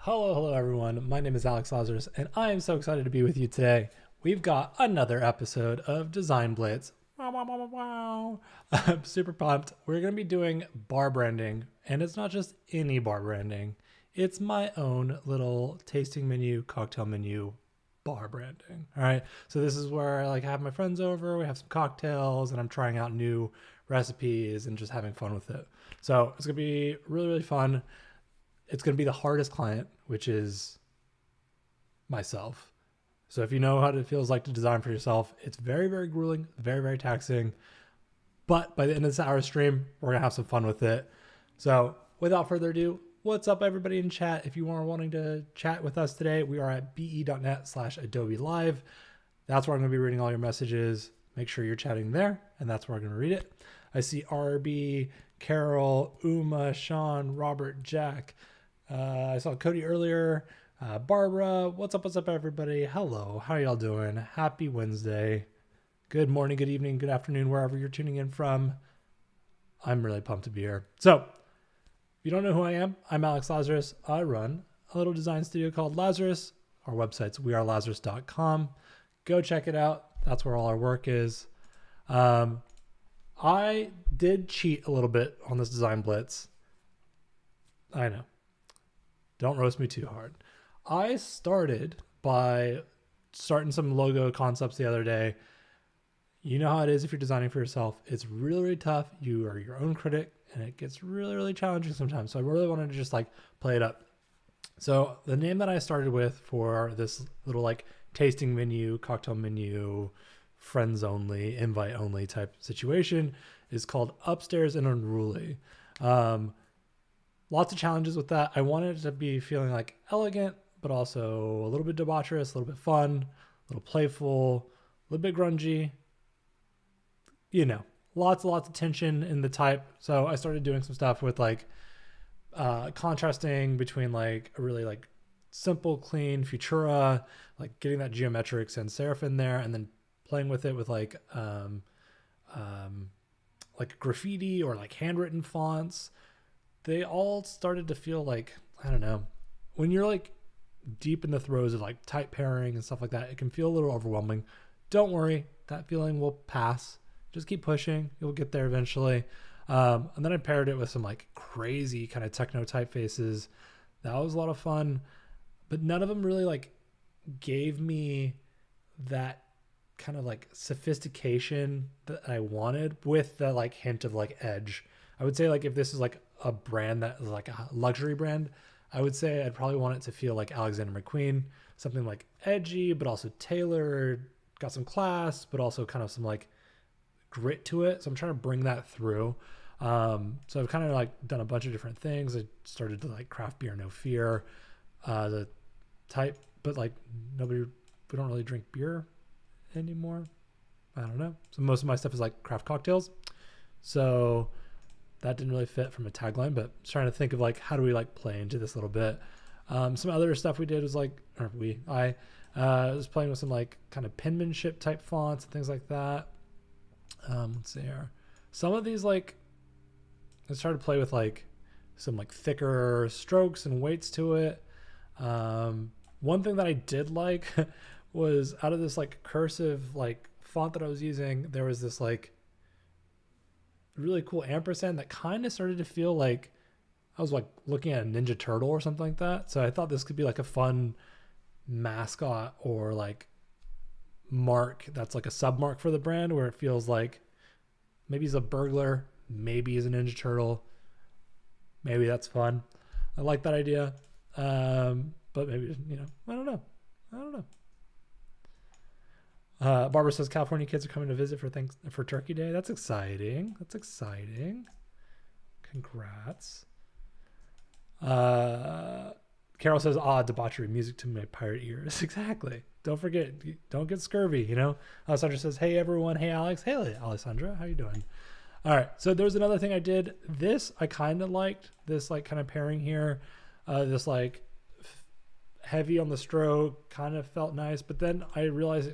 Hello everyone. My name is Alex Lazaris, and I am so excited to be with you today. We've got another episode of Design Blitz. Wow, wow, wow, wow, wow. I'm super pumped. We're going to be doing bar branding, and it's not just any bar branding. It's my own little tasting menu, cocktail menu bar branding. All right. So this is where I have my friends over, we have some cocktails, and I'm trying out new recipes and just having fun with it. So it's going to be really, really fun. It's going to be the hardest client, which is myself. So if you know how it feels like to design for yourself, it's very, very grueling, very, very taxing. But by the end of this hour stream, we're going to have some fun with it. So without further ado, what's up everybody in chat? If you are wanting to chat with us today, we are at be.net/Adobe Live. That's where I'm going to be reading all your messages. Make sure you're chatting there, and that's where I'm going to read it. I see RB, Carol, Uma, Sean, Robert, Jack. I saw Cody earlier. Barbara, what's up, everybody? Hello, how y'all doing? Happy Wednesday. Good morning, good evening, good afternoon, wherever you're tuning in from. I'm really pumped to be here. So, if you don't know who I am, I'm Alex Lazaris. I run a little design studio called Lazaris. Our website's wearelazaris.com. Go check it out. That's where all our work is. I did cheat a little bit on this design blitz. I know. Don't roast me too hard. I started by starting some logo concepts the other day. You know how it is if you're designing for yourself. It's really, really tough. You are your own critic, and it gets really, really challenging sometimes. So I really wanted to just play it up. So the name that I started with for this little tasting menu, cocktail menu, friends only, invite only type situation is called Upstairs and Unruly. Lots of challenges with that. I wanted it to be feeling elegant, but also a little bit debaucherous, a little bit fun, a little playful, a little bit grungy. You know, lots of tension in the type. So I started doing some stuff with contrasting between a really simple, clean Futura, getting that geometric sans serif in there, and then playing with it with graffiti or handwritten fonts. They all started to feel I don't know, when you're deep in the throes of type pairing and stuff like that, it can feel a little overwhelming. Don't worry, that feeling will pass. Just keep pushing. You'll get there eventually. And then I paired it with some crazy kind of techno typefaces. That was a lot of fun, but none of them really gave me that kind of sophistication that I wanted with the hint of edge. I would say if this is a brand that is a luxury brand, I would say I'd probably want it to feel like Alexander McQueen, something edgy, but also tailored, got some class, but also kind of some grit to it. So I'm trying to bring that through. So I've kind of done a bunch of different things. I started to craft beer, no fear, the type, but we don't really drink beer anymore. I don't know. So most of my stuff is craft cocktails. So that didn't really fit from a tagline, but trying to think of how do we play into this a little bit. Some other stuff we did was I was playing with some kind of penmanship type fonts and things like that. Let's see here. Some of these I started to play with some thicker strokes and weights to it. One thing that I did was out of this cursive font that I was using, there was this really cool ampersand that kind of started to feel I was looking at a Ninja Turtle or something like that. So I thought this could be a fun mascot or mark that's a sub mark for the brand, where it feels maybe he's a burglar, maybe he's a Ninja Turtle, maybe that's fun. I like that idea. But maybe, I don't know. Barbara says California kids are coming to visit for Turkey Day. That's exciting. Congrats. Carol says, debauchery music to my pirate ears. Exactly. Don't forget, don't get scurvy, Alessandra says, hey everyone. Hey Alex. Hey Alessandra, how you doing? All right. So there's another thing I did. This, I kind of liked this kind of pairing here. This heavy on the stroke kind of felt nice, but then I realized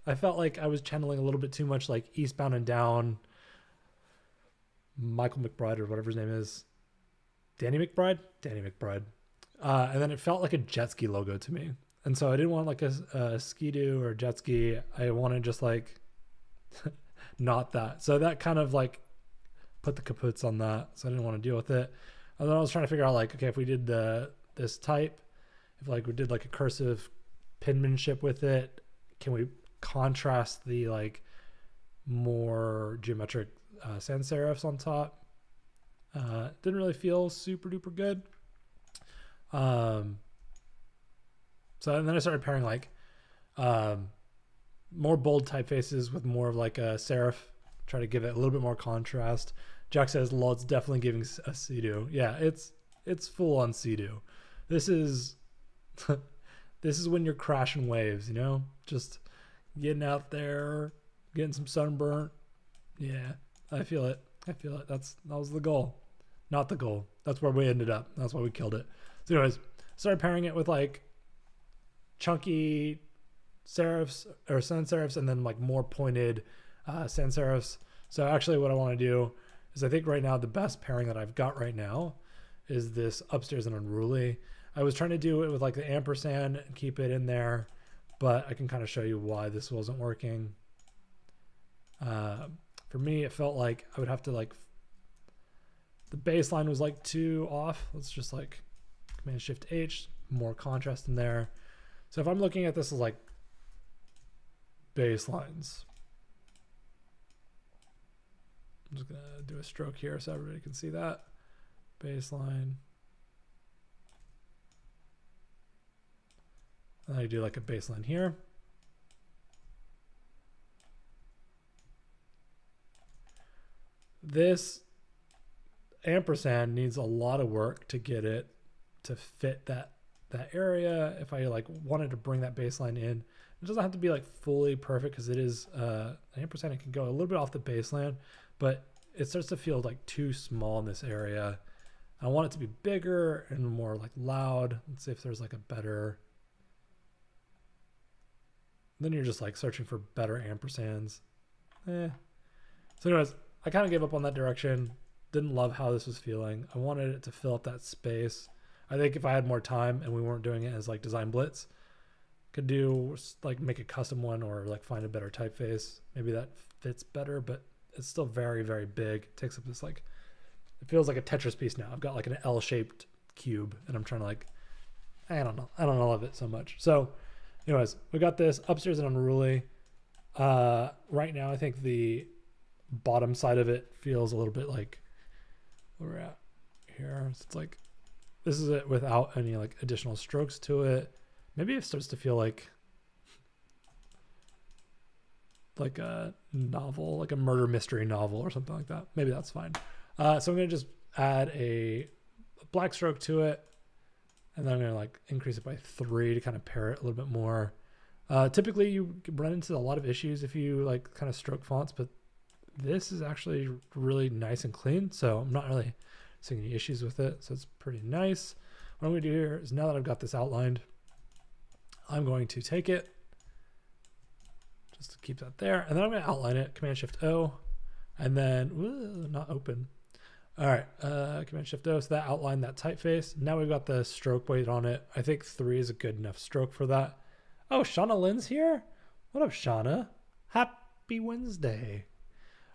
I felt I was channeling a little bit too much Eastbound and Down, Michael McBride or whatever his name is. Danny McBride. And then it felt like a jet ski logo to me. And so I didn't want like a ski-doo or jet ski. I wanted just like not that. So that kind of like put the kaputs on that. So I didn't want to deal with it. And then I was trying to figure out like, okay, if we did this type, if like we did like a cursive penmanship with it, can we contrast the like more geometric sans serifs on top? Didn't really feel super duper good. So and then I started pairing like more bold typefaces with more of like a serif, try to give it a little bit more contrast. Jack says, lol, it's definitely giving a Sea-Doo. Yeah, it's full on Sea-Doo. This is this is when you're crashing waves, you know, just getting out there, getting some sunburn. Yeah, I feel it. That was the goal, not the goal. That's where we ended up. That's why we killed it. So anyways, started pairing it with like chunky serifs or sans serifs, and then like more pointed sans serifs. So actually what I want to do is I think right now the best pairing that I've got right now is this upstairs and unruly. I was trying to do it with like the ampersand and keep it in there, but I can kind of show you why this wasn't working. For me, it felt like I would have to like, the baseline was like too off. Let's just like Command Shift H, more contrast in there. So if I'm looking at this as like baselines, I'm just gonna do a stroke here so everybody can see that. Baseline. And I do like a baseline here. This ampersand needs a lot of work to get it to fit that area. If I like wanted to bring that baseline in, it doesn't have to be like fully perfect because it is an ampersand. It can go a little bit off the baseline, but it starts to feel like too small in this area. I want it to be bigger and more like loud. Let's see if there's like a better, then you're just like searching for better ampersands. So anyways, I kind of gave up on that direction. Didn't love how this was feeling. I wanted it to fill up that space. I think if I had more time and we weren't doing it as like design blitz, could do like make a custom one or like find a better typeface. Maybe that fits better, but it's still very, very big. It takes up this like, it feels like a Tetris piece now. I've got like an L-shaped cube and I'm trying to like, I don't love it so much. So anyways, we got this upstairs and unruly. Right now, I think the bottom side of it feels a little bit like where we're at here. So it's like, this is it without any like additional strokes to it. Maybe it starts to feel like a novel, like a murder mystery novel or something like that. Maybe that's fine. So I'm going to just add a black stroke to it. And then I'm going to like increase it by 3 to kind of pair it a little bit more. Typically you run into a lot of issues if you like kind of stroke fonts, but this is actually really nice and clean. So I'm not really seeing any issues with it. So it's pretty nice. What I'm going to do here is now that I've got this outlined, I'm going to take it just to keep that there. And then I'm going to outline it, Command Shift O, and then, not open. All right, Command Shift O, so that outlined that typeface. Now we've got the stroke weight on it. I think 3 is a good enough stroke for that. Oh, Shauna Lynn's here? What up, Shauna? Happy Wednesday.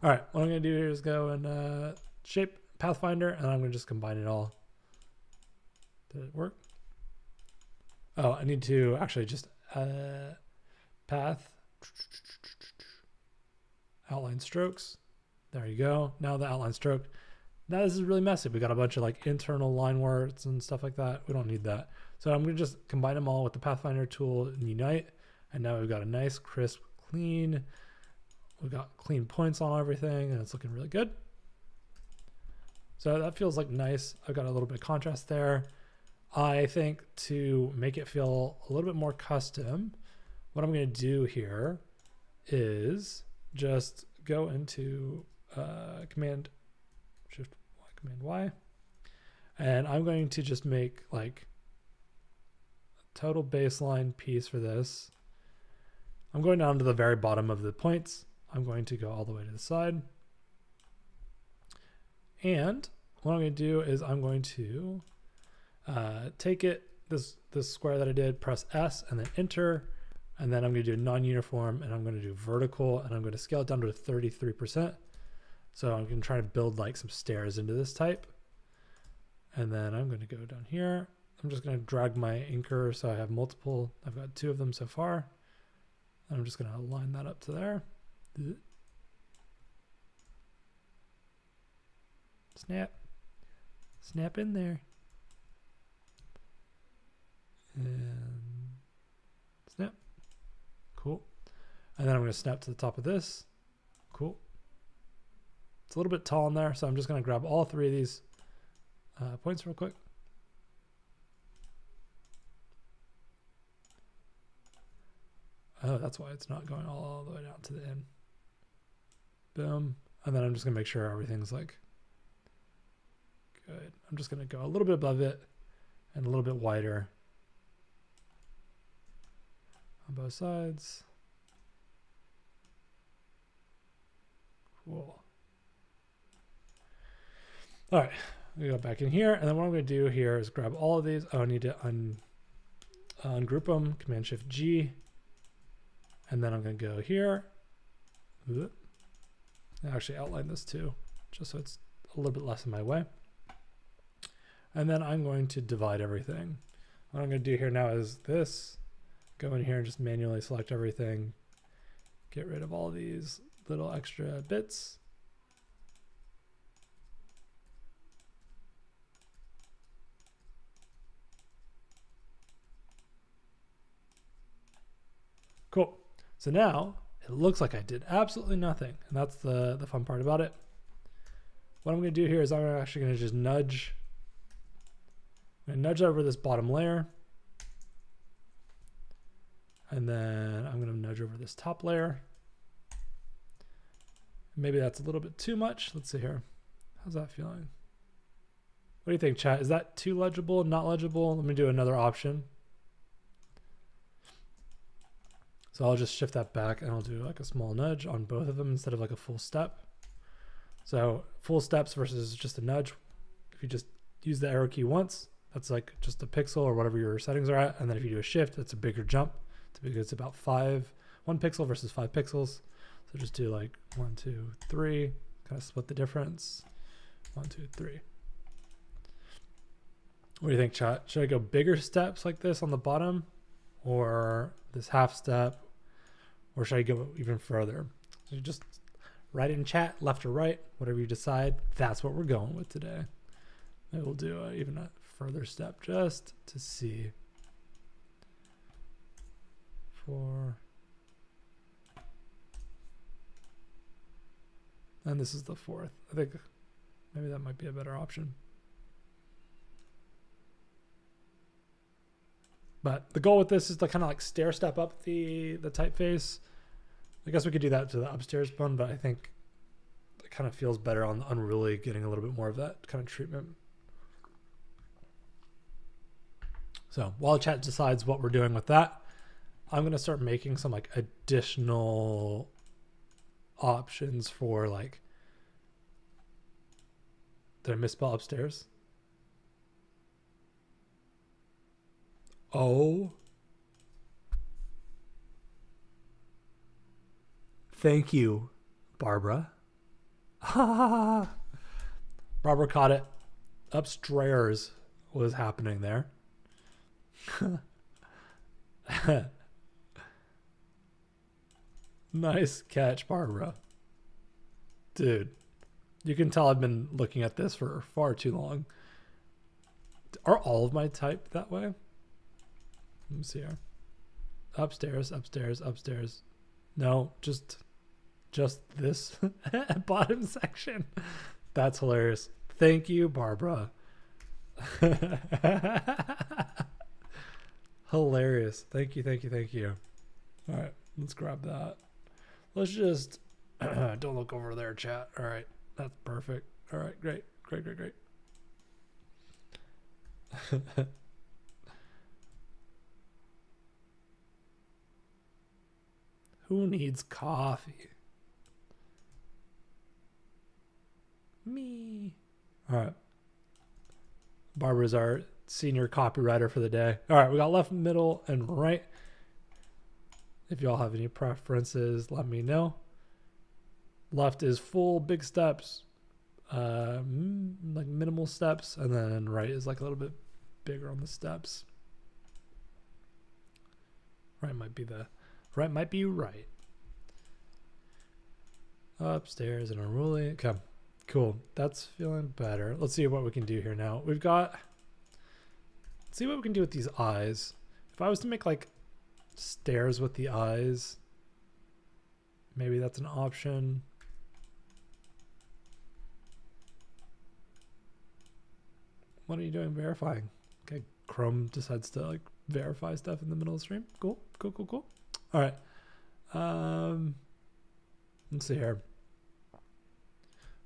All right, what I'm going to do here is go and shape Pathfinder, and I'm going to just combine it all. Did it work? Oh, I need to actually just path, outline strokes. There you go. Now the outline stroke. Now this is really messy. We got a bunch of like internal line words and stuff like that. We don't need that. So I'm going to just combine them all with the Pathfinder tool and unite. And now we've got a nice, crisp, clean. We've got clean points on everything and it's looking really good. So that feels like nice. I've got a little bit of contrast there. I think to make it feel a little bit more custom, what I'm going to do here is just go into Command Shift Y, Command Y, and I'm going to just make like a total baseline piece for this. I'm going down to the very bottom of the points. I'm going to go all the way to the side. And what I'm going to do is I'm going to take it, this square that I did, press S and then enter. And then I'm going to do non-uniform and I'm going to do vertical and I'm going to scale it down to 33%. So I'm going to try to build like some stairs into this type. And then I'm going to go down here. I'm just going to drag my anchor so I have multiple. I've got 2 of them so far. And I'm just going to line that up to there. Snap. Snap in there. And snap. Cool. And then I'm going to snap to the top of this. Cool. It's a little bit tall in there, so I'm just going to grab all 3 of these points real quick. Oh, that's why it's not going all the way down to the end. Boom. And then I'm just going to make sure everything's like good. I'm just going to go a little bit above it and a little bit wider on both sides. Cool. All right, we go back in here, and then what I'm going to do here is grab all of these. Oh, I need to ungroup them. Command Shift G, and then I'm going to go here. And actually outline this too, just so it's a little bit less in my way. And then I'm going to divide everything. What I'm going to do here now is this. Go in here and just manually select everything. Get rid of all these little extra bits. Cool. So now it looks like I did absolutely nothing. And that's the fun part about it. What I'm going to do here is I'm actually going to just nudge. I'm going to nudge over this bottom layer. And then I'm going to nudge over this top layer. Maybe that's a little bit too much. Let's see here. How's that feeling? What do you think, chat? Is that too legible, not legible? Let me do another option. So I'll just shift that back and I'll do like a small nudge on both of them instead of like a full step. So full steps versus just a nudge. If you just use the arrow key once, that's like just a pixel or whatever your settings are at. And then if you do a shift, it's a bigger jump. It's about 1 pixel versus 5 pixels. So just do like 1, 2, 3, kind of split the difference. 1, 2, 3. What do you think, chat? Should I go bigger steps like this on the bottom or this half step? Or should I go even further? So just write it in chat, left or right, whatever you decide. That's what we're going with today. Maybe we'll do even a further step just to see. 4. And this is the 4th. I think maybe that might be a better option. But the goal with this is to kind of like stair step up the typeface. I guess we could do that to the upstairs one, but I think it kind of feels better on the unruly, getting a little bit more of that kind of treatment. So while chat decides what we're doing with that, I'm going to start making some like additional options for like, did I misspell upstairs? Oh. Thank you, Barbara. Barbara caught it. Upstairs was happening there. Nice catch, Barbara. Dude, you can tell I've been looking at this for far too long. Are all of my type that way? Let me see here. Upstairs, upstairs, upstairs. No, just this bottom section. That's hilarious. Thank you, Barbara. Hilarious. Thank you, thank you, thank you. All right, let's grab that. Let's just don't look over there, chat. All right, that's perfect. All right, great, great, great, great. Who needs coffee? Me. All right. Barbara's our senior copywriter for the day. All right, we got left, middle, and right. If y'all have any preferences, let me know. Left is full, big steps, like minimal steps, and then right is like a little bit bigger on the steps. Right might be right. Upstairs and unruly. Okay, cool. That's feeling better. Let's see what we can do here now. Let's see what we can do with these eyes. If I was to make like stairs with the eyes, maybe that's an option. What are you doing verifying? Okay, Chrome decides to like verify stuff in the middle of the stream. Cool. All right. Let's see here. I'm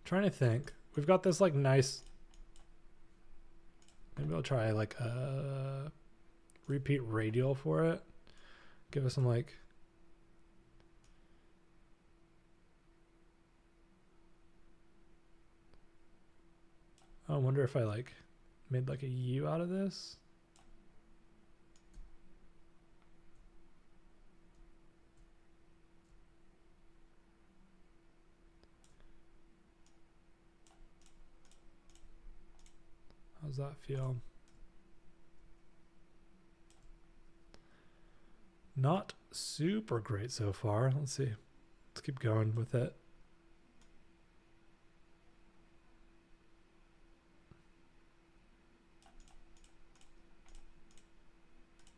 trying to think. We've got this like nice. Maybe I'll try like a repeat radial for it. Give us some like. I wonder if I like made like a U out of this. How's that feel? Not super great so far. Let's see. Let's keep going with it.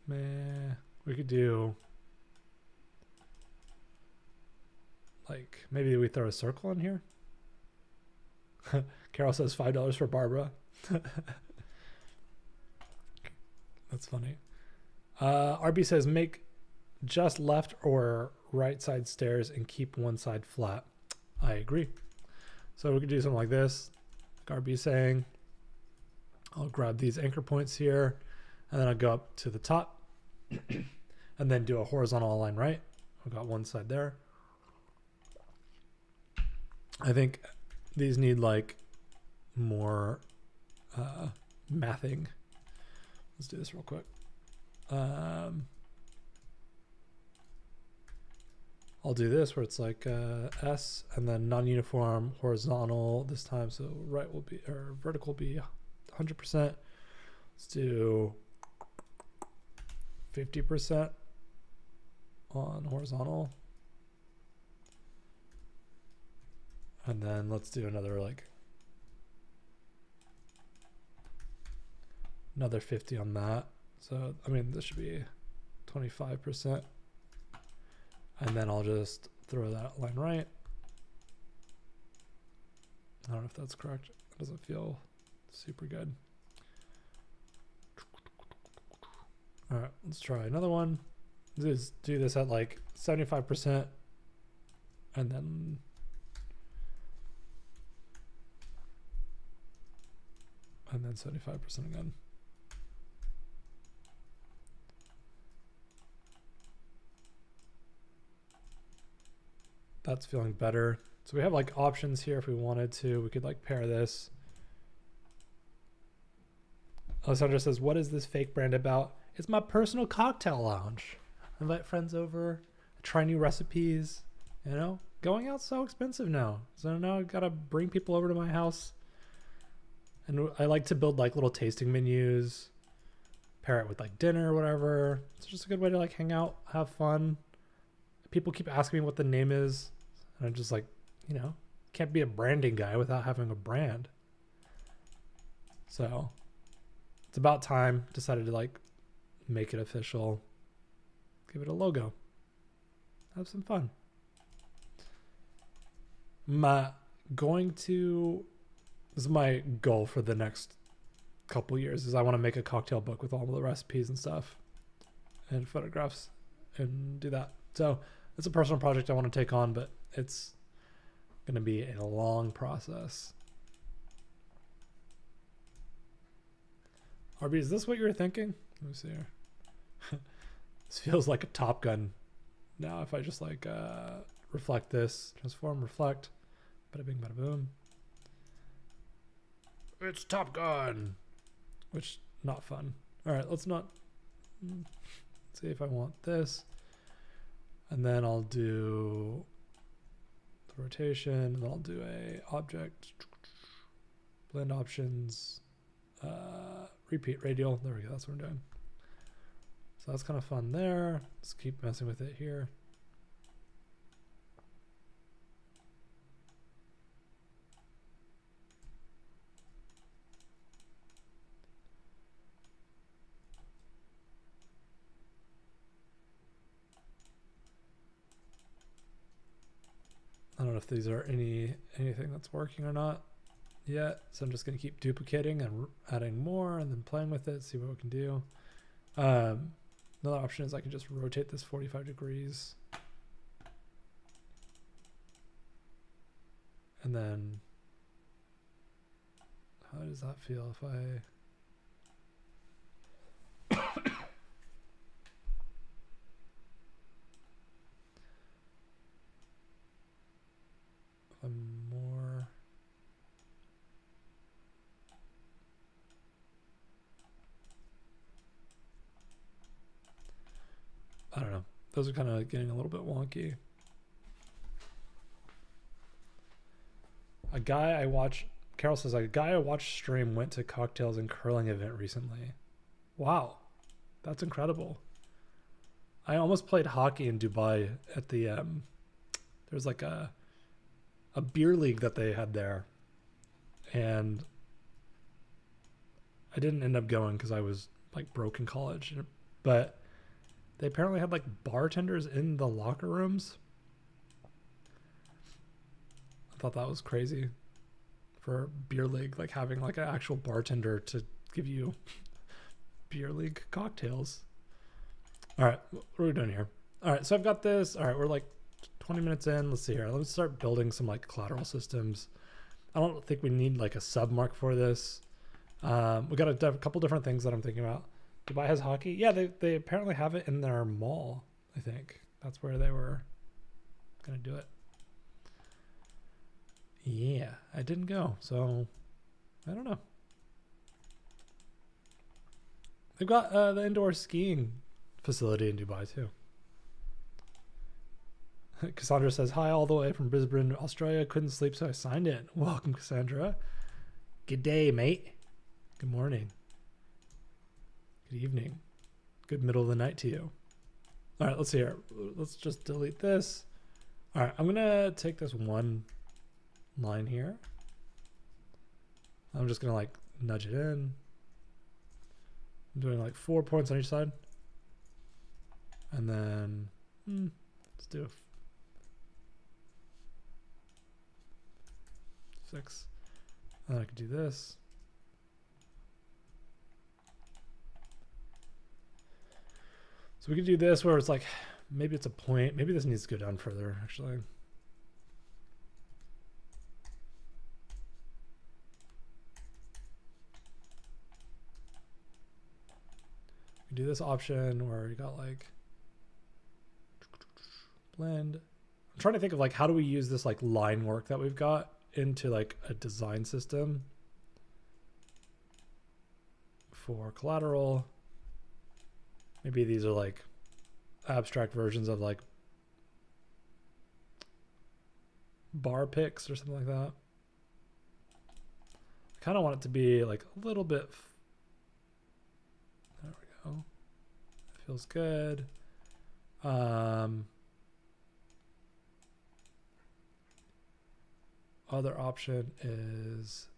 Man, we could do like maybe we throw a circle in here. Carol says $5 for Barbara. That's funny. RB says make just left or right side stairs and keep one side flat. I agree. So we could do something like this. Like RB saying, I'll grab these anchor points here and then I'll go up to the top and then do a horizontal line right. I've got one side there. I think these need like more mathing. Let's do this real quick. I'll do this where it's like S and then non-uniform horizontal this time. So right will be, or vertical will be 100%. Let's do 50% on horizontal. And then let's do another like another 50 on that. So I mean this should be 25%. And then I'll just throw that line right. I don't know if that's correct. It doesn't feel super good. All right, let's try another one. Let's do this at like 75% and then and then 75% again. That's feeling better. So we have like options here if we wanted to. We could like pair this. Alessandra says, what is this fake brand about? It's my personal cocktail lounge. Invite friends over, try new recipes, you know? Going out's so expensive now. So now I've got to bring people over to my house. And I like to build like little tasting menus, pair it with like dinner or whatever. It's just a good way to like hang out, have fun. People keep asking me what the name is. And I'm just like, you know, can't be a branding guy without having a brand. So it's about time. Decided to like make it official. Give it a logo. Have some fun. This is my goal for the next couple years is I want to make a cocktail book with all the recipes and stuff and photographs and do that. So it's a personal project I want to take on, but it's going to be a long process. RB, is this what you were thinking? Let me see here. This feels like a Top Gun. Now if I just like reflect this, transform, reflect, bada bing, bada boom. It's Top Gun, which not fun. All right, let's not see if I want this. And then I'll do the rotation, and then I'll do a object, blend options, repeat radial. There we go, that's what I'm doing. So that's kind of fun there. Let's keep messing with it here. I don't know if these are anything that's working or not yet. So I'm just going to keep duplicating and adding more and then playing with it, see what we can do. Another option is I can just rotate this 45 degrees. And then how does that feel if I... more. I don't know. Those are kind of getting a little bit wonky. Carol says, a guy I watched stream went to cocktails and curling event recently. Wow. That's incredible. I almost played hockey in Dubai at the, there's like a beer league that they had there, and I didn't end up going because I was like broke in college, but they apparently had like bartenders in the locker rooms. I thought that was crazy for beer league, like having like an actual bartender to give you beer league cocktails. All right, what are we doing here? All right, so I've got this. All right, we're like 20 minutes in. Let's see here. Let's start building some like collateral systems. I don't think we need like a submark for this. We got a couple different things that I'm thinking about. Dubai has hockey. Yeah, they apparently have it in their mall. I think that's where they were gonna do it. Yeah, I didn't go, so I don't know. They've got the indoor skiing facility in Dubai too. Cassandra says, hi all the way from Brisbane, Australia. Couldn't sleep, so I signed in. Welcome, Cassandra. Good day, mate. Good morning. Good evening. Good middle of the night to you. All right, let's see here. Let's just delete this. All right, I'm going to take this one line here. I'm just going to like nudge it in. I'm doing like 4 points on each side. And then let's do 6. And then I could do this. So we could do this where it's like, maybe it's a point. Maybe this needs to go down further, actually. We do this option where you got like blend. I'm trying to think of like, how do we use this like line work that we've got into like a design system for collateral. Maybe these are like abstract versions of like bar picks or something like that. I kind of want it to be like a little bit. There we go. Feels good. Other option is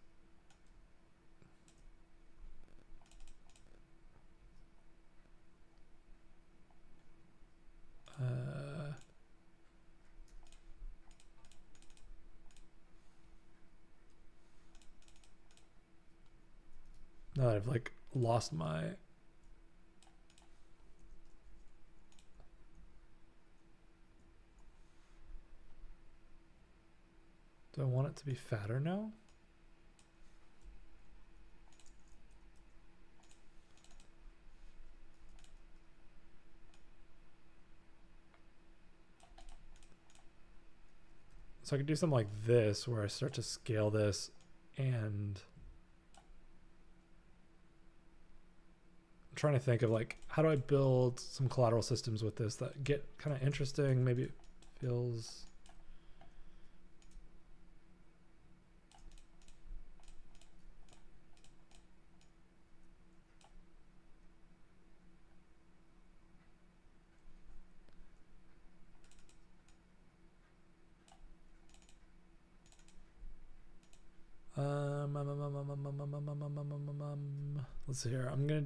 now I've like lost my do I want it to be fatter now? So I could do something like this where I start to scale this and trying to think of like, how do I build some collateral systems with this that get kind of interesting? Maybe it feels... Let's see here. I'm gonna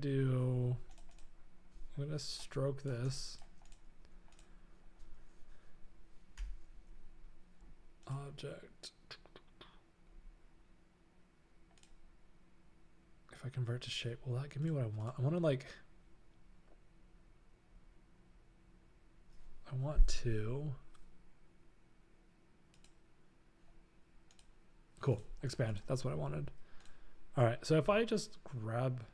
stroke this. Object. If I convert to shape, will that give me what I want? I want to cool, expand. That's what I wanted. All right, so if I just grab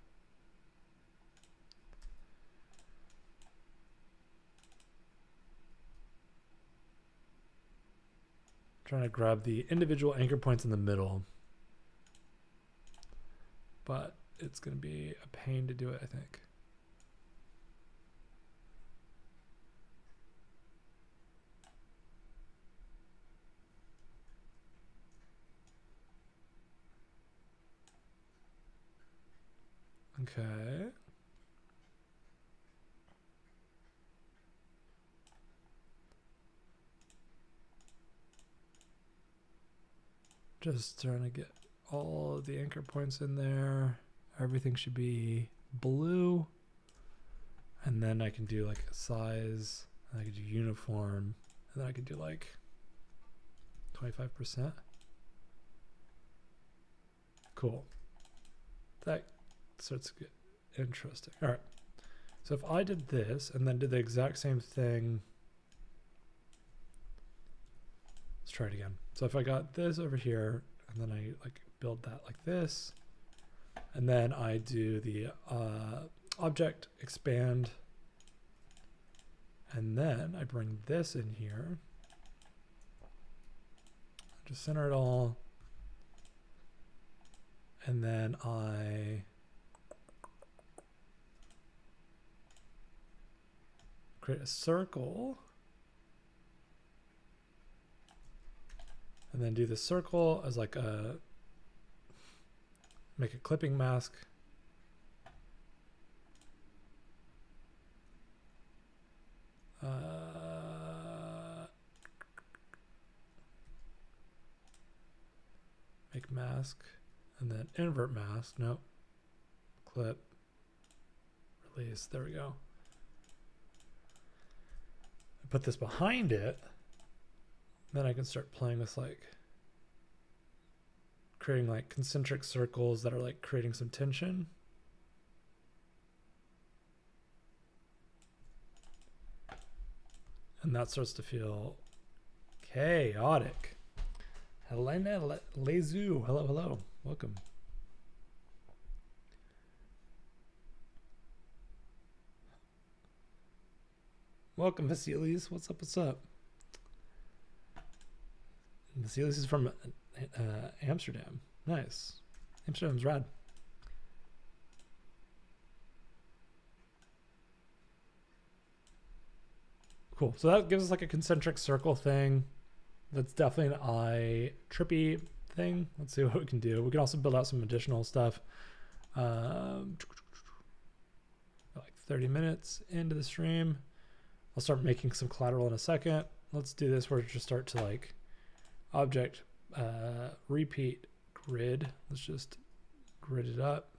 trying to grab the individual anchor points in the middle, but it's going to be a pain to do it, I think. Okay. Just trying to get all of the anchor points in there. Everything should be blue. And then I can do like a size, and I can do uniform, and then I can do like 25%. Cool. That starts to get interesting. All right. So if I did this and then did the exact same thing, let's try it again. So if I got this over here and then I like build that like this, and then I do the object expand, and then I bring this in here, just center it all, and then I create a circle, and then do the circle as like a, make a clipping mask. Make mask, and then invert mask, nope, clip, release, there we go. I put this behind it, then I can start playing with like creating like concentric circles that are like creating some tension. And that starts to feel chaotic. Helena Lezu, hello, hello, welcome. Welcome, Vasilis. What's up? What's up? Vasilis is from Amsterdam. Nice. Amsterdam's rad. Cool. So that gives us like a concentric circle thing. That's definitely an eye trippy thing. Let's see what we can do. We can also build out some additional stuff. Like 30 minutes into the stream. I'll start making some collateral in a second. Let's do this where we just start to like object repeat grid. Let's just grid it up.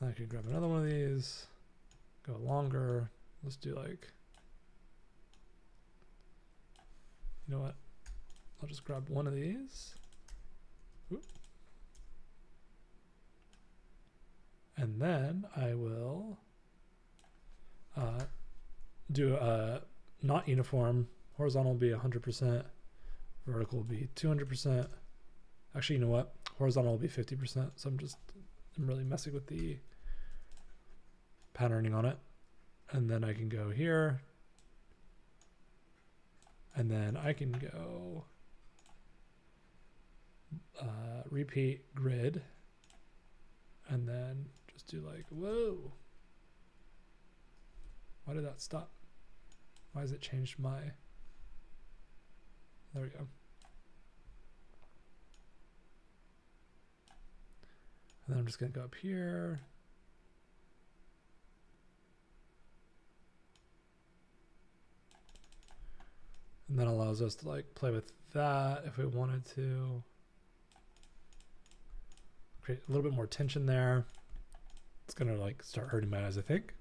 I could grab another one of these, go longer. Let's do like, you know what? I'll just grab one of these. Oop. And then I will do a not uniform. Horizontal will be 100%. Vertical will be 200%. Actually, you know what? Horizontal will be 50%. So I'm really messing with the patterning on it. And then I can go here. And then I can go repeat grid, and then just do like, whoa. Why did that stop? Why has it changed my, there we go. And then I'm just gonna go up here. And that allows us to like play with that if we wanted to. Create a little bit more tension there. It's gonna like start hurting my eyes, I think.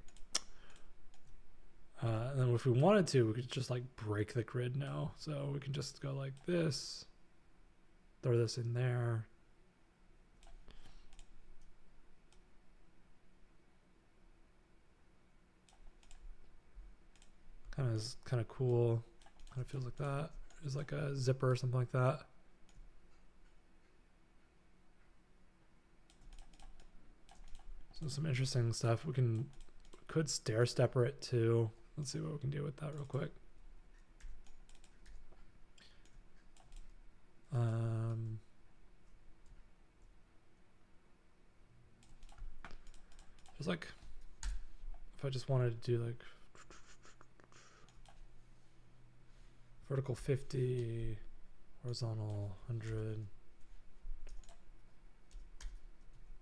And then if we wanted to, we could just like break the grid now. So we can just go like this, throw this in there. Kind of cool. Kind of feels like that. There's like a zipper or something like that. So some interesting stuff. We could stair stepper it too. Let's see what we can do with that real quick. Just like, if I just wanted to do like vertical 50, horizontal 100.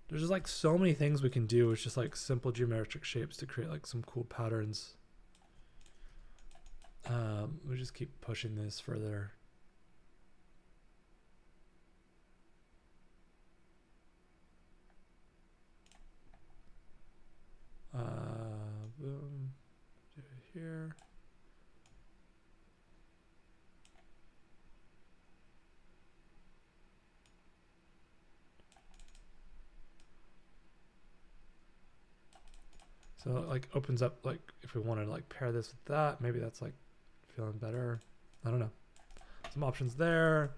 There's just like so many things we can do with just like simple geometric shapes to create like some cool patterns. We just keep pushing this further. Boom, do it here. So it like opens up, like if we want to like pair this with that, maybe that's like feeling better. I don't know. Some options there.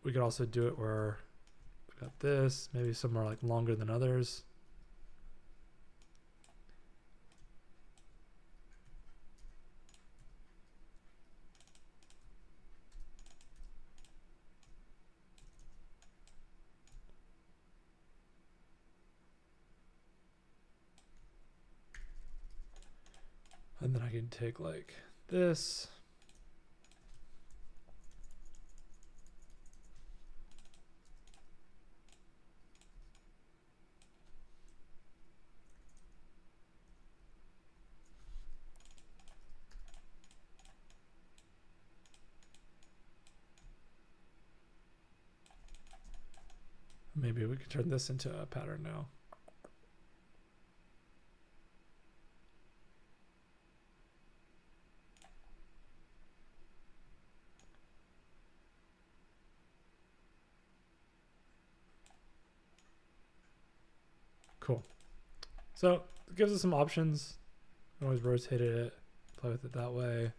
We could also do it where we got this, maybe some are like longer than others. And then I can take like this. Maybe we could turn this into a pattern now. Cool. So it gives us some options. You can always rotate it, play with it that way.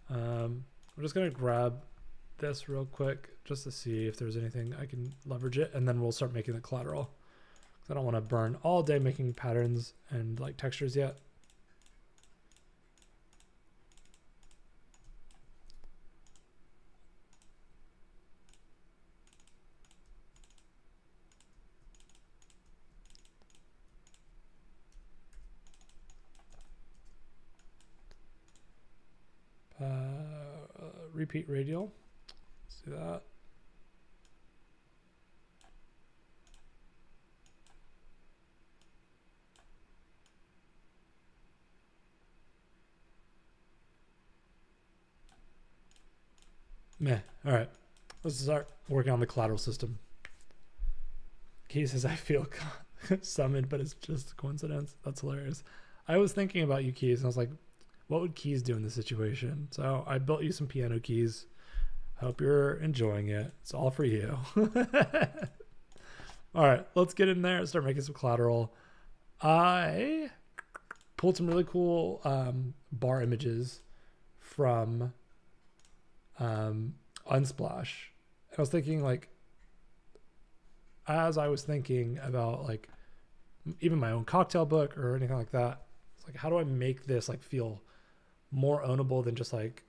I'm just gonna grab this real quick just to see if there's anything I can leverage it, and then we'll start making the collateral. I don't want to burn all day making patterns and like textures yet. Repeat radial. Let's do that. Meh. All right. Let's start working on the collateral system. Key says, I feel summoned, but it's just a coincidence. That's hilarious. I was thinking about you, Keys, and I was like, what would Keys do in this situation? So I built you some piano keys. Hope you're enjoying it. It's all for you. All right, let's get in there and start making some collateral. I pulled some really cool bar images from Unsplash. I was thinking, like, as I was thinking about like even my own cocktail book or anything like that, it's like, how do I make this like feel more ownable than just like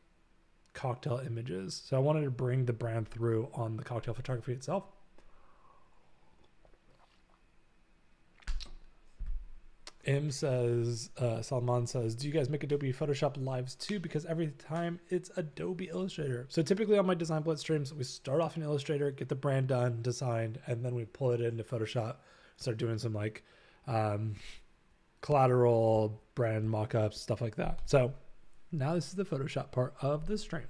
cocktail images. So I wanted to bring the brand through on the cocktail photography itself. Salman says, do you guys make Adobe Photoshop lives too? Because every time it's Adobe Illustrator. So typically on my Design Blitz streams, we start off in Illustrator, get the brand done, designed, and then we pull it into Photoshop, start doing some like collateral brand mockups, stuff like that. So now this is the Photoshop part of the stream.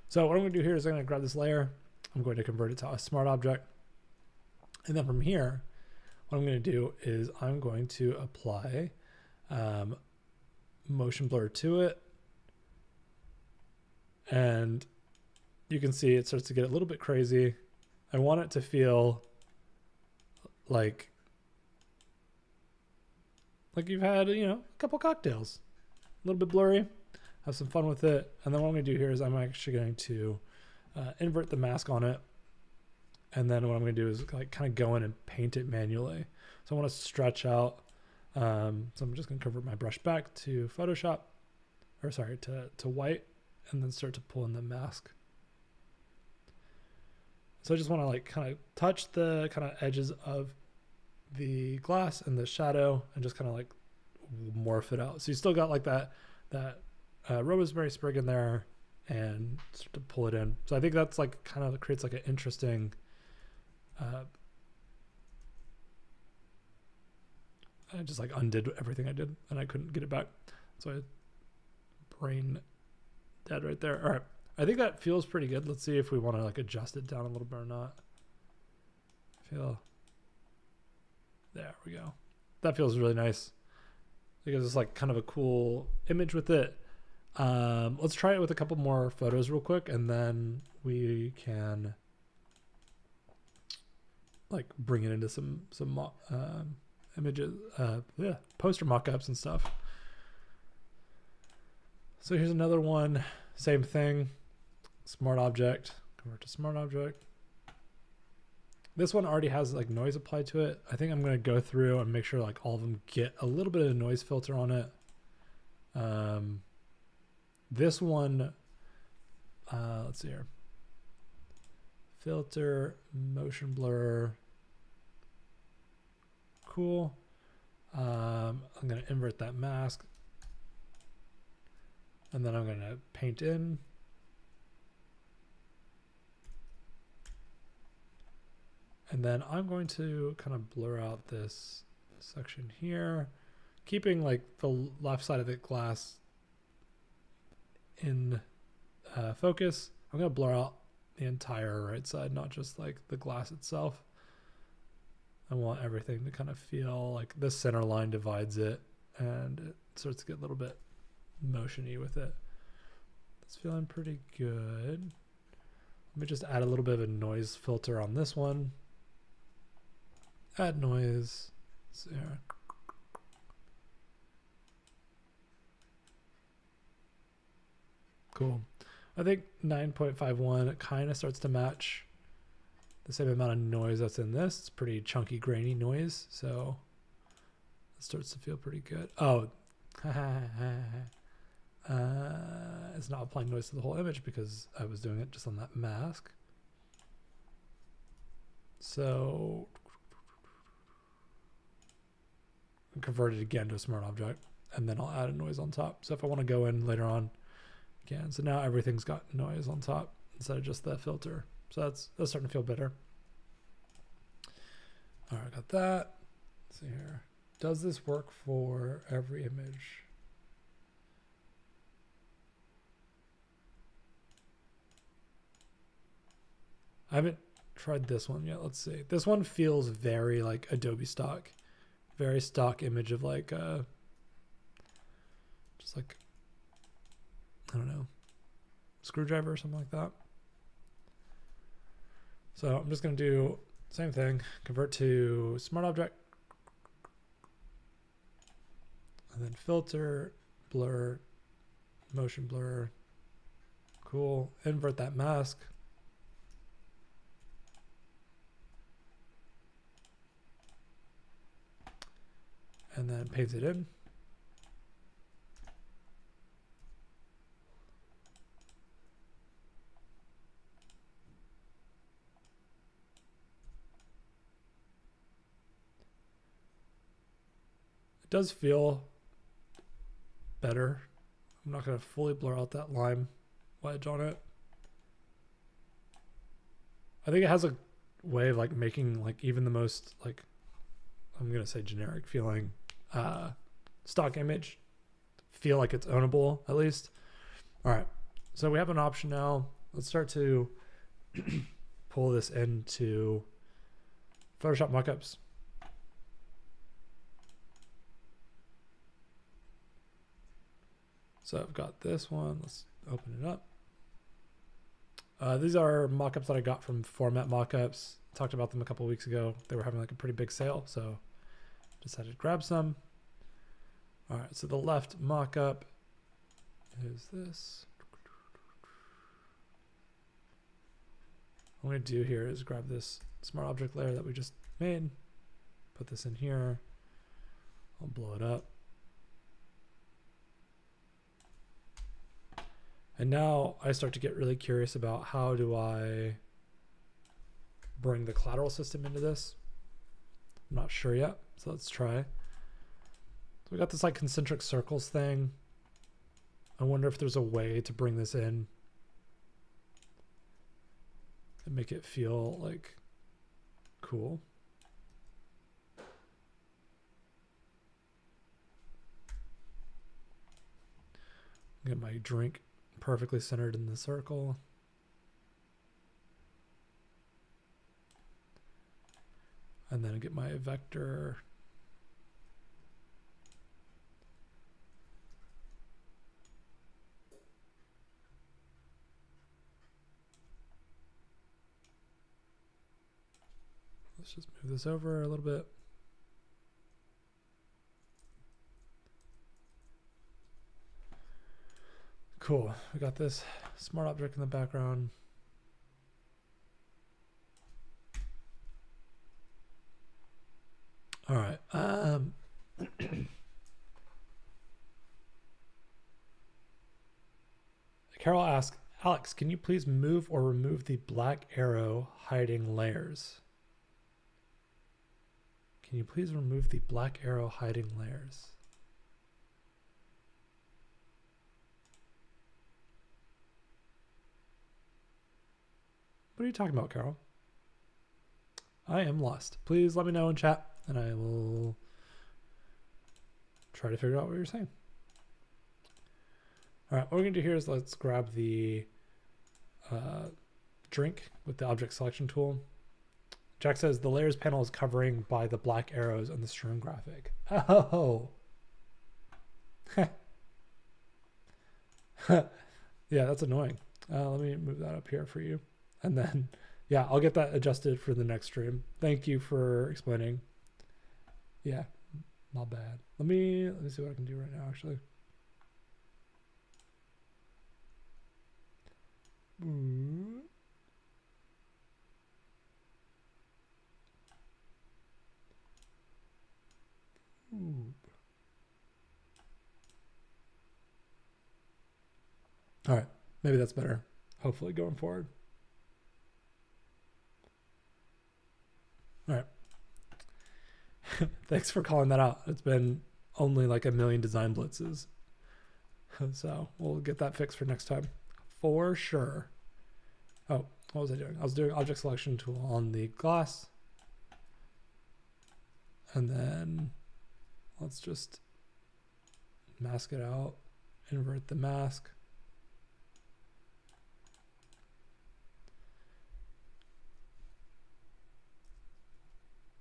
So what I'm going to do here is I'm going to grab this layer. I'm going to convert it to a smart object. And then from here, what I'm going to do is I'm going to apply motion blur to it. And you can see it starts to get a little bit crazy. I want it to feel like you've had, you know, a couple cocktails. A little bit blurry. Have some fun with it. And then what I'm going to do here is I'm actually going to invert the mask on it. And then what I'm going to do is like kind of go in and paint it manually. So I want to stretch out. So I'm just going to convert my brush back to Photoshop, or sorry, to white, and then start to pull in the mask. So I just want to like kind of touch the kind of edges of the glass and the shadow and just kind of like morph it out. So you still got like that rosemary sprig in there and start to pull it in. So I think that's like kind of creates like an interesting I just like undid everything I did and I couldn't get it back. So I brain dead right there. All right. I think that feels pretty good. Let's see if we want to like adjust it down a little bit or not. There we go. That feels really nice. Because it's like kind of a cool image with it. Let's try it with a couple more photos real quick, and then we can like bring it into some images, poster mock-ups and stuff. So here's another one, same thing, smart object, convert to smart object. This one already has like noise applied to it. I think I'm going to go through and make sure like all of them get a little bit of a noise filter on it. This one, let's see here. Filter, motion blur. Cool. I'm going to invert that mask. And then I'm going to paint in. And then I'm going to kind of blur out this section here, keeping like the left side of the glass in focus. I'm going to blur out the entire right side, not just like the glass itself. I want everything to kind of feel like the center line divides it and it starts to get a little bit motiony with it. It's feeling pretty good. Let me just add a little bit of a noise filter on this one. Add noise. So, yeah. Cool. I think 9.51 kind of starts to match the same amount of noise that's in this. It's pretty chunky, grainy noise, so it starts to feel pretty good. Oh, it's not applying noise to the whole image because I was doing it just on that mask. So convert it again to a smart object, and then I'll add a noise on top. So if I want to go in later on again, so now everything's got noise on top instead of just that filter. So that's starting to feel better. All right, got that. Let's see here. Does this work for every image? I haven't tried this one yet. Let's see. This one feels very like Adobe stock. Very stock image of like just like, I don't know, screwdriver or something like that. So I'm just going to do same thing, convert to smart object, and then filter, blur, motion blur. Cool. Invert that mask. And then paste it in. It does feel better. I'm not going to fully blur out that lime wedge on it. I think it has a way of like making like even the most like, I'm going to say generic feeling stock image feel like it's ownable at least. All right. So we have an option now. Let's start to pull this into Photoshop mockups. So I've got this one. Let's open it up. These are mockups that I got from Format Mockups. Talked about them a couple of weeks ago. They were having like a pretty big sale, so decided to grab some. All right, so the left mockup is this. What I'm going to do here is grab this smart object layer that we just made, put this in here. I'll blow it up. And now I start to get really curious about how do I bring the collateral system into this. I'm not sure yet, so let's try. So we got this like concentric circles thing. I wonder if there's a way to bring this in and make it feel like cool. Get my drink perfectly centered in the circle. And then get my vector. Let's just move this over a little bit. Cool. We got this smart object in the background. All right. Carol asks, Alex, can you please move or remove the black arrow hiding layers? Can you please remove the black arrow hiding layers? What are you talking about, Carol? I am lost. Please let me know in chat and I will try to figure out what you're saying. All right, what we're gonna do here is let's grab the drink with the object selection tool. Jack says the layers panel is covering by the black arrows on the stream graphic. Oh. Yeah, that's annoying. Let me move that up here for you. And then, yeah, I'll get that adjusted for the next stream. Thank you for explaining. Yeah, not bad. Let me see what I can do right now, actually. Ooh. Ooh. All right, maybe that's better. Hopefully going forward. All right. Thanks for calling that out. It's been only like a million design blitzes. So we'll get that fixed for next time. For sure. Oh, what was I doing? I was doing object selection tool on the glass. And then let's just mask it out, invert the mask.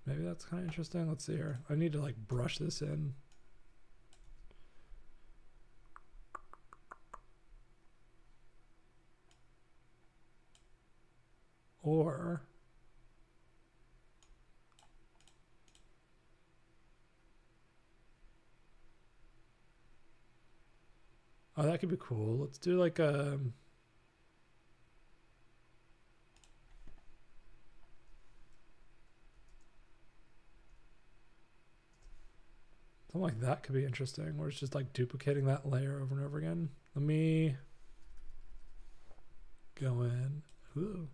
Maybe that's kind of interesting. Let's see here. I need to like brush this in. Or oh, that could be cool. Let's do like a something like that could be interesting, where it's just like duplicating that layer over and over again. Let me go in. Ooh.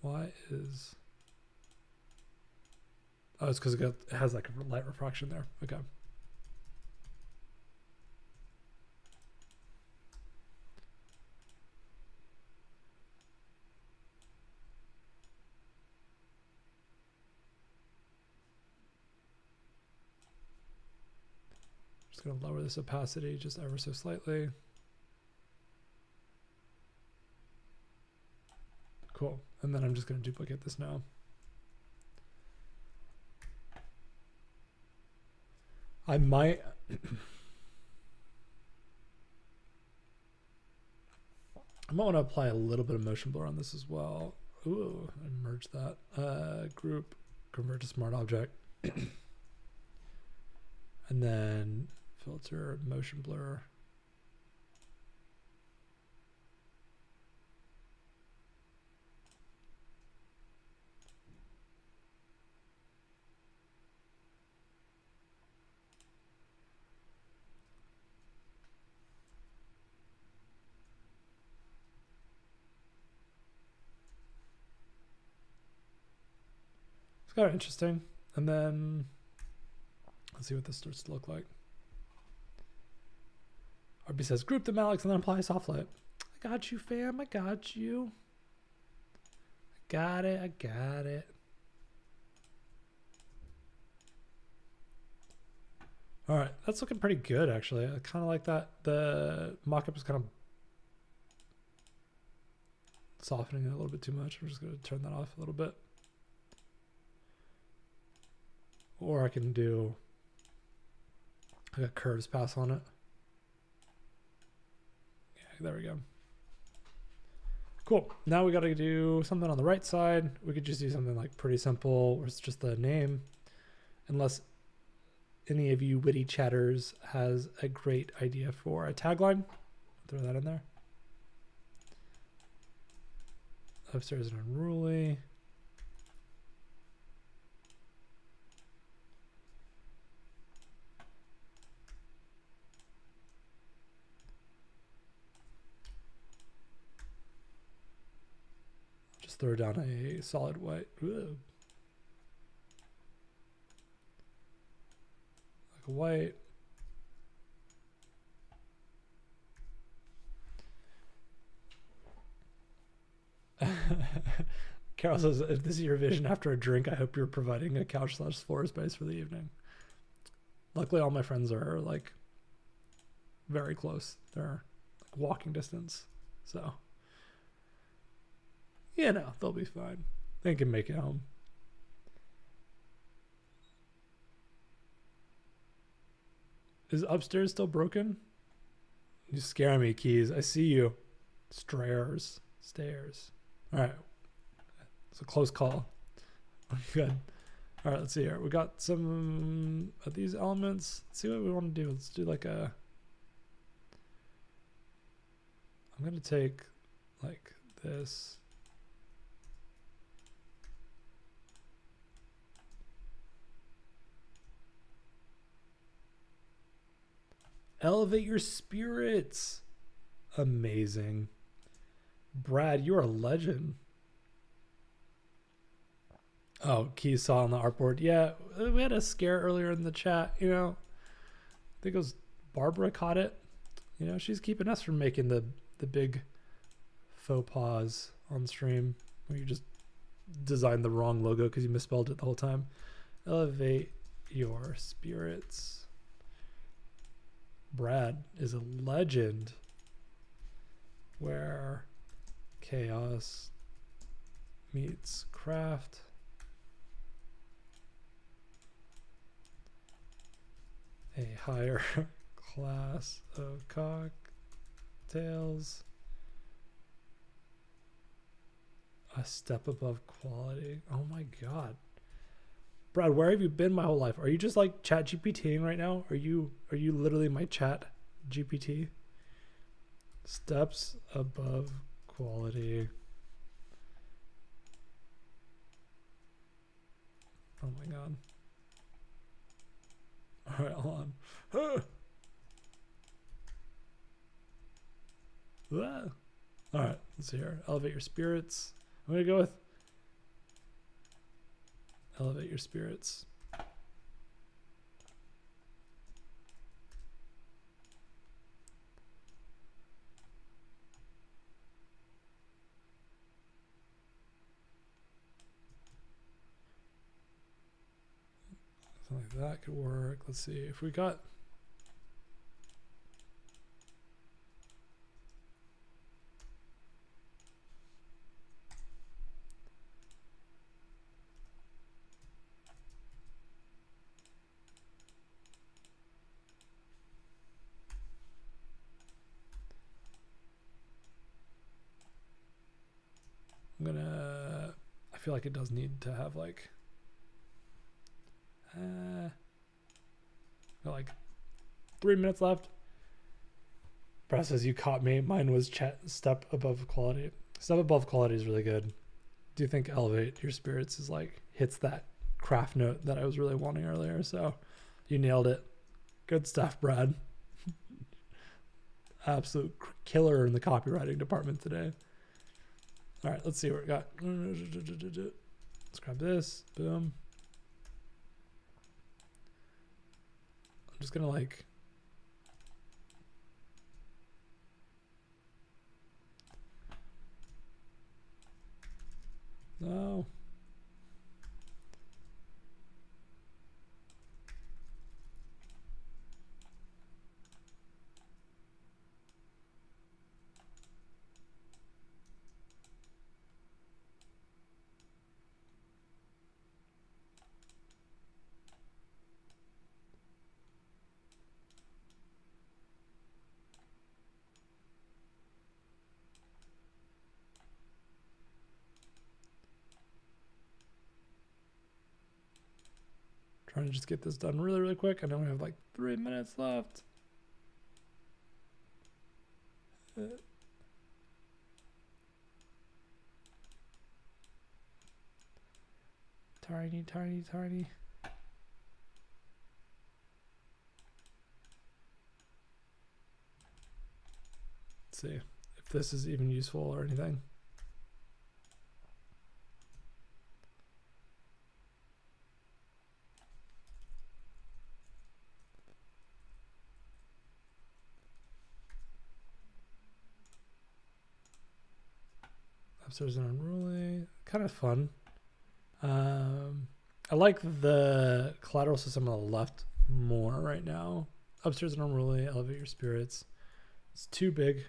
Why is... Oh, it's because it has like a light refraction there. Okay. Just going to lower this opacity just ever so slightly. Cool. And then I'm just going to duplicate this now. I might... I might want to apply a little bit of motion blur on this as well. Ooh, I merged that. Group, convert to smart object. And then filter, motion blur. It's kind of interesting. And then let's see what this starts to look like. RB says, group them, Alex, and then apply soft light. I got you, fam. I got you. I got it. I got it. All right. That's looking pretty good, actually. I kind of like that. The mockup is kind of softening it a little bit too much. I'm just going to turn that off a little bit. Or I can do like a curves pass on it. Yeah, there we go. Cool. Now we got to do something on the right side. We could just do something like pretty simple, where it's just the name, unless any of you witty chatters has a great idea for a tagline. Throw that in there. Upstairs and unruly. Just throw down a solid white. Ooh. Like a white. Carol says, if this is your vision after a drink, I hope you're providing a couch/floor space for the evening. Luckily, all my friends are like very close. They're like walking distance. So, you know, they'll be fine. They can make it home. Is upstairs still broken? You scare me, Keys. I see you. Stairs. All right. It's a close call. Good. All right, let's see here. We got some of these elements. Let's see what we want to do. Let's do like a... I'm going to take like this. Elevate your spirits. Amazing. Brad, you're a legend. Oh, Keys saw on the artboard. Yeah, we had a scare earlier in the chat. You know, I think it was Barbara caught it. You know, she's keeping us from making the big faux pas on stream where you just designed the wrong logo because you misspelled it the whole time. Elevate your spirits. Brad is a legend. Where chaos meets craft. A higher class of cocktails. A step above quality. Oh my God. Brad, where have you been my whole life? Are you just like chat GPTing right now? Are you literally my chat GPT? Steps above quality. Oh my God. All right, hold on. All right, let's see here. Elevate your spirits. I'm going to go with elevate your spirits. Something like that could work. Let's see if we got. I feel like it does need to have like like 3 minutes left. Brad says you caught me. Mine was step above quality. Step above quality is really good. Do you think elevate your spirits is like hits that craft note that I was really wanting earlier? So you nailed it. Good stuff, Brad. Absolute killer in the copywriting department today. All right, let's see what we got. Let's grab this. Boom. I'm just gonna like no. Trying to just get this done really, really quick. I know we have like 3 minutes left. Tiny, tiny, tiny. Let's see if this is even useful or anything. Upstairs and unruly, kind of fun. I like the collateral system on the left more right now. Upstairs and unruly, elevate your spirits. It's too big.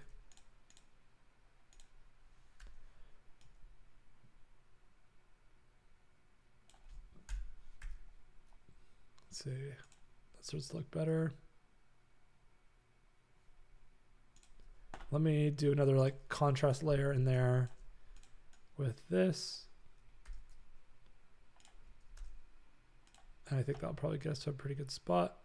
Let's see. That starts to look better. Let me do another like contrast layer in there with this. And I think that'll probably get us to a pretty good spot.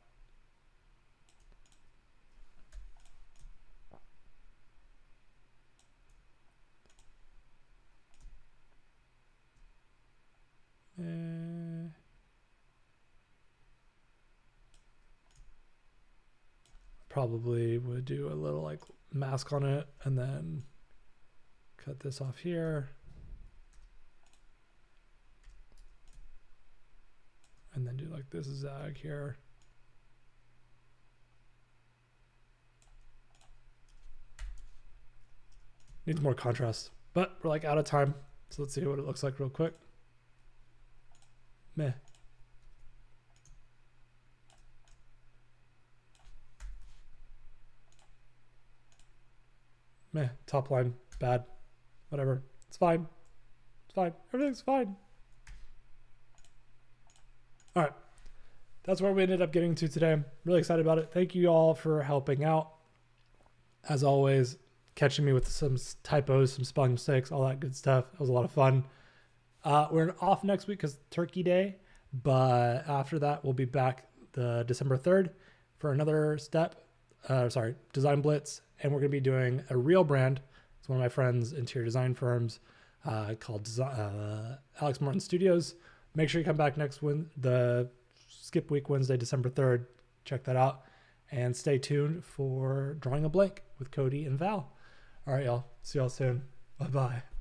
Probably would do a little like mask on it and then cut this off here. And then do like this zag here. Needs more contrast, but we're like out of time. So let's see what it looks like real quick. Meh. Meh. Top line, bad. Whatever. It's fine. It's fine. Everything's fine. All right. That's where we ended up getting to today. I'm really excited about it. Thank you all for helping out. As always, catching me with some typos, some spelling mistakes, all that good stuff. It was a lot of fun. We're off next week because Turkey Day, but after that, we'll be back the December 3rd for another Design Blitz. And we're going to be doing a real brand. It's one of my friends' interior design firms called Alex Martin Studios. Make sure you come back the skip week, Wednesday, December 3rd. Check that out. And stay tuned for Drawing a Blank with Cody and Val. All right, y'all. See y'all soon. Bye-bye.